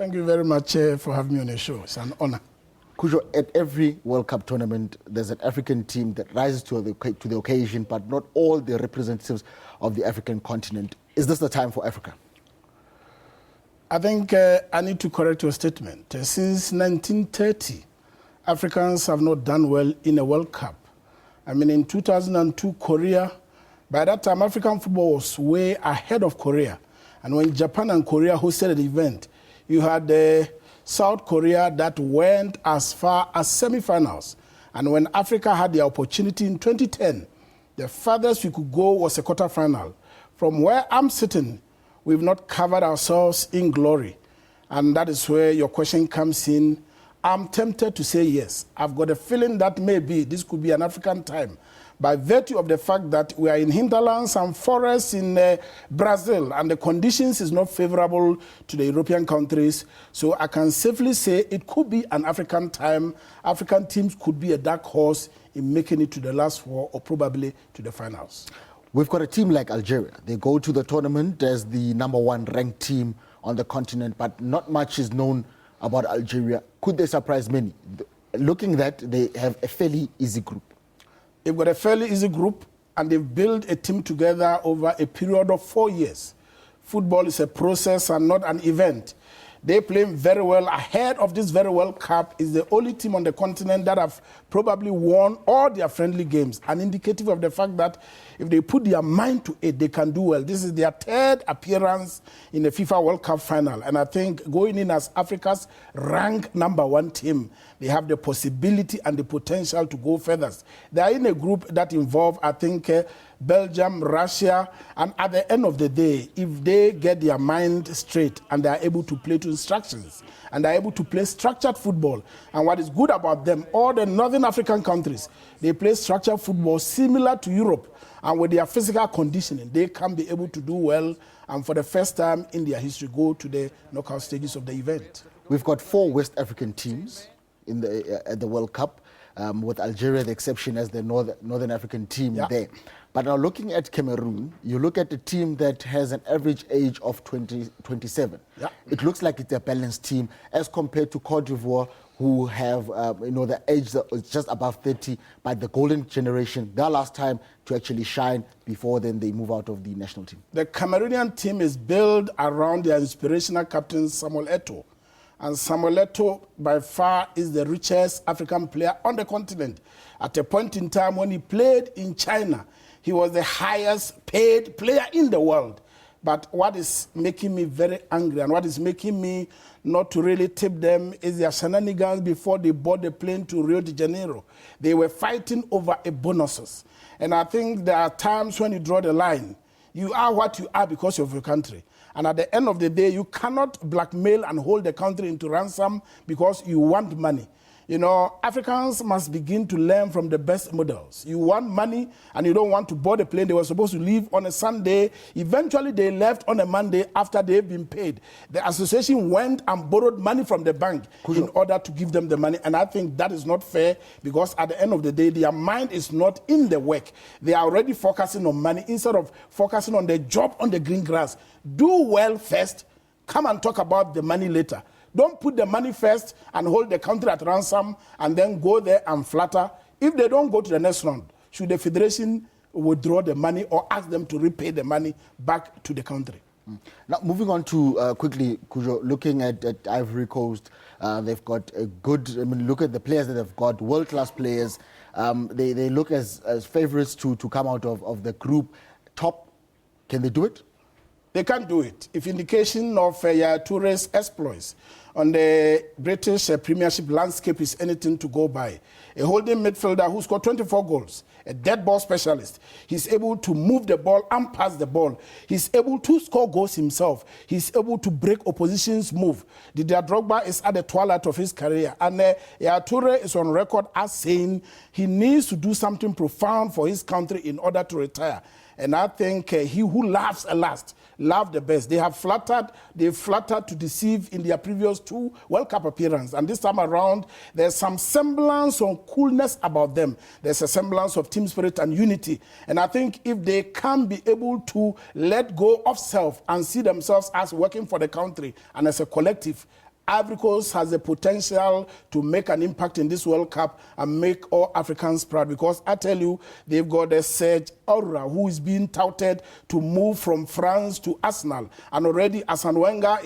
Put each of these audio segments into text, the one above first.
Thank you very much for having me on the show. It's an honor. Coudjoe, at every World Cup tournament, there's an African team that rises to the occasion, but not all the representatives of the African continent. Is this the time for Africa? I think I need to correct your statement. Since 1930, Africans have not done well in a World Cup. I mean, in 2002, Korea, by that time, African football was way ahead of Korea. And when Japan and Korea hosted the event, you had South Korea that went as far as semifinals. And when Africa had the opportunity in 2010, the farthest we could go was a quarterfinal. From where I'm sitting, we've not covered ourselves in glory. And that is where your question comes in. I'm tempted to say yes. I've got a feeling that maybe this could be an African time, by virtue of the fact that we are in hinterlands and forests in Brazil, and the conditions is not favorable to the European countries. So I can safely say it could be an African time. African teams could be a dark horse in making it to the last four or probably to the finals. We've got a team like Algeria. They go to the tournament as the #1 ranked team on the continent, but not much is known about Algeria. Could they surprise many? Looking that they have a fairly easy group. They've got a fairly easy group, and they've built a team together over a period of 4 years. Football is a process and not an event. They play very well. Ahead of this very World Cup is the only team on the continent that have probably won all their friendly games, an indicative of the fact that if they put their mind to it, they can do well. This is their third appearance in the FIFA World Cup final. And I think going in as Africa's ranked #1 team, they have the possibility and the potential to go further. They are in a group that involve, I think, Belgium, Russia, and at the end of the day, if they get their mind straight and they are able to play to instructions and they are able to play structured football, and what is good about them, all the Northern African countries, they play structured football similar to Europe, and with their physical conditioning, they can be able to do well, and for the first time in their history, go to the knockout stages of the event. We've got 4 West African teams in at the World Cup, with Algeria the exception as the Northern African team there. But now looking at Cameroon, you look at a team that has an average age of 27. Yeah. It looks like it's a balanced team as compared to Cote d'Ivoire, who have the age that is just above 30, but the golden generation, their last time to actually shine before then they move out of the national team. The Cameroonian team is built around their inspirational captain Samuel Eto'o. And Samuel Eto'o, by far, is the richest African player on the continent. At a point in time when he played in China, he was the highest paid player in the world. But what is making me very angry and what is making me not to really tip them is their shenanigans before they board the plane to Rio de Janeiro. They were fighting over a bonuses. And I think there are times when you draw the line. You are what you are because of your country. And at the end of the day, you cannot blackmail and hold the country into ransom because you want money. You know, Africans must begin to learn from the best models. You want money and you don't want to board a plane. They were supposed to leave on a Sunday. Eventually, they left on a Monday after they've been paid. The association went and borrowed money from the bank in order to give them the money. And I think that is not fair because at the end of the day, their mind is not in the work. They are already focusing on money instead of focusing on the job on the green grass. Do well first. Come and talk about the money later. Don't put the money first and hold the country at ransom and then go there and flatter. If they don't go to the next round, should the federation withdraw the money or ask them to repay the money back to the country? Now, moving on to quickly, Coudjoe, looking at Ivory Coast, they've got a good, look at the players that they've got, world-class players. They look as favorites to come out of the group top. Can they do it? They can't do it. If indication of Yaya Touré's exploits on the British Premiership landscape is anything to go by, a holding midfielder who scored 24 goals, a dead ball specialist, he's able to move the ball and pass the ball. He's able to score goals himself. He's able to break opposition's move. Didier Drogba is at the twilight of his career. And Yaya Touré is on record as saying he needs to do something profound for his country in order to retire. And I think he who laughs at last, laughs the best. They flattered to deceive in their previous 2 World Cup appearances. And this time around, there's some semblance of coolness about them. There's a semblance of team spirit and unity. And I think if they can be able to let go of self and see themselves as working for the country and as a collective, Ivory Coast has the potential to make an impact in this World Cup and make all Africans proud, because I tell you, they've got a Serge Aurier who is being touted to move from France to Arsenal. And already Arsene Wenger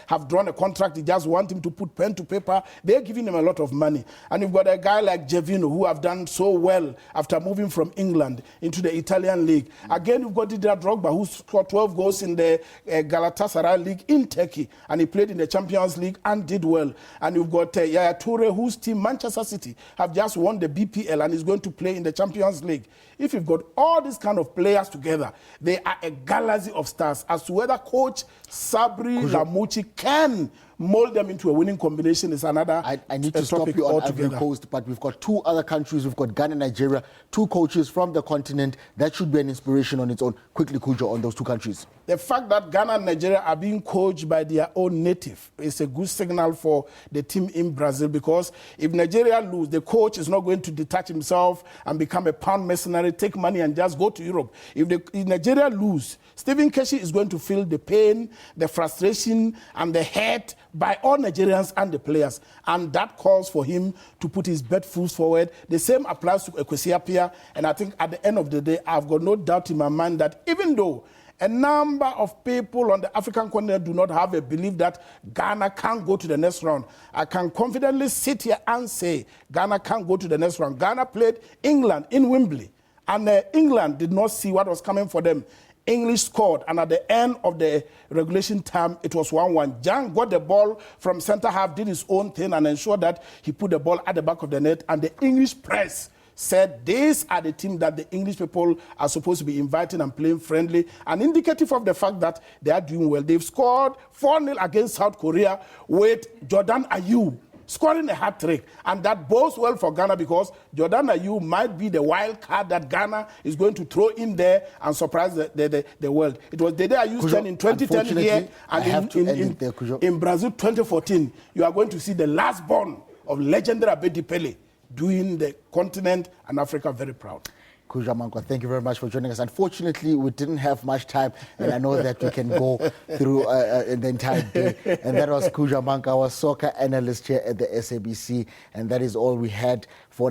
have drawn a contract. They just want him to put pen to paper. They're giving him a lot of money. And you've got a guy like Gervinho who have done so well after moving from England into the Italian league. Again, you've got Didier Drogba who scored 12 goals in the Galatasaray league in Turkey, and he played in the Champions League and did well. And you've got Yaya Toure, whose team Manchester City have just won the BPL and is going to play in the Champions League. If you've got all these kind of players together, they are a galaxy of stars. As to whether coach Sabri Lamouchi can mold them into a winning combination is another I need to stop you on Ivory Coast, but we've got two other countries. We've got Ghana and Nigeria, two coaches from the continent. That should be an inspiration on its own. Quickly, Coudjoe, on those two countries. The fact that Ghana and Nigeria are being coached by their own native is a good signal for the team in Brazil, because if Nigeria lose, the coach is not going to detach himself and become a pound mercenary, take money and just go to Europe. If Nigeria lose, Stephen Keshi is going to feel the pain, the frustration, and the hurt by all Nigerians and the players. And that calls for him to put his best foot forward. The same applies to Kwesi Appiah. And I think at the end of the day, I've got no doubt in my mind that even though a number of people on the African continent do not have a belief that Ghana can go to the next round, I can confidently sit here and say Ghana can go to the next round. Ghana played England in Wembley, and England did not see what was coming for them. English scored, and at the end of the regulation time, it was 1-1. Jan got the ball from centre half, did his own thing, and ensured that he put the ball at the back of the net, and the English press said these are the team that the English people are supposed to be inviting and playing friendly, and indicative of the fact that they are doing well. They've scored 4-0 against South Korea with Jordan Ayew scoring a hat-trick, and that bodes well for Ghana, because Jordan Ayew might be the wild card that Ghana is going to throw in there and surprise the world. It was Dede Ayew's turn in 2010 here, and in Brazil 2014, you are going to see the last born of legendary Abedi Pele doing the continent and Africa very proud. Coudjoe Amankwah, thank you very much for joining us. Unfortunately, we didn't have much time, and I know that we can go through the entire day. And that was Coudjoe Amankwah, our soccer analyst here at the SABC, and that is all we had for